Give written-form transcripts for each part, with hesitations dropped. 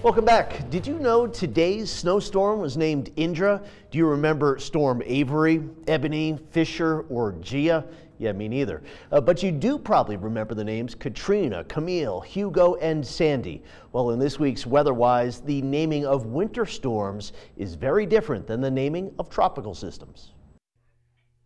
Welcome back. Did you know today's snowstorm was named Indra? Do you remember Storm Avery, Ebony, Fisher, or Gia? Yeah, me neither. But you do probably remember the names Katrina, Camille, Hugo, and Sandy. Well, in this week's Weatherwise, the naming of winter storms is very different than the naming of tropical systems.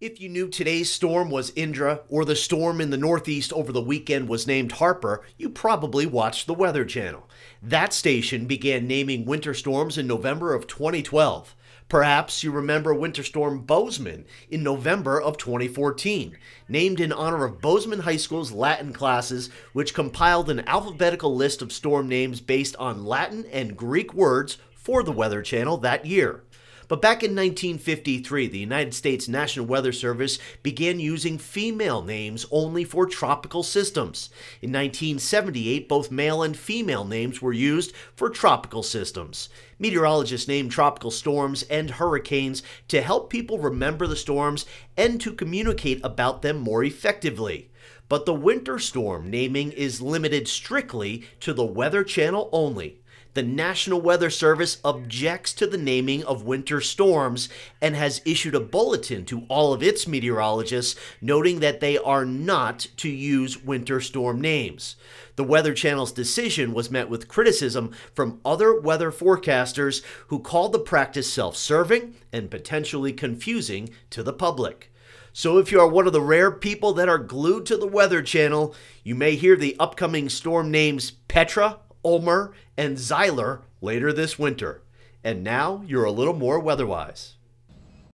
If you knew today's storm was Indra or the storm in the Northeast over the weekend was named Harper, you probably watched the Weather Channel. That station began naming winter storms in November of 2012. Perhaps you remember Winter Storm Bozeman in November of 2014, named in honor of Bozeman High School's Latin classes, which compiled an alphabetical list of storm names based on Latin and Greek words for the Weather Channel that year. But back in 1953, the United States National Weather Service began using female names only for tropical systems. In 1978, both male and female names were used for tropical systems. Meteorologists named tropical storms and hurricanes to help people remember the storms and to communicate about them more effectively. But the winter storm naming is limited strictly to the Weather Channel only. The National Weather Service objects to the naming of winter storms and has issued a bulletin to all of its meteorologists noting that they are not to use winter storm names. The Weather Channel's decision was met with criticism from other weather forecasters who called the practice self-serving and potentially confusing to the public. So if you are one of the rare people that are glued to the Weather Channel, you may hear the upcoming storm names Petra, Ulmer, and Zyler later this winter. And now you're a little more weather-wise.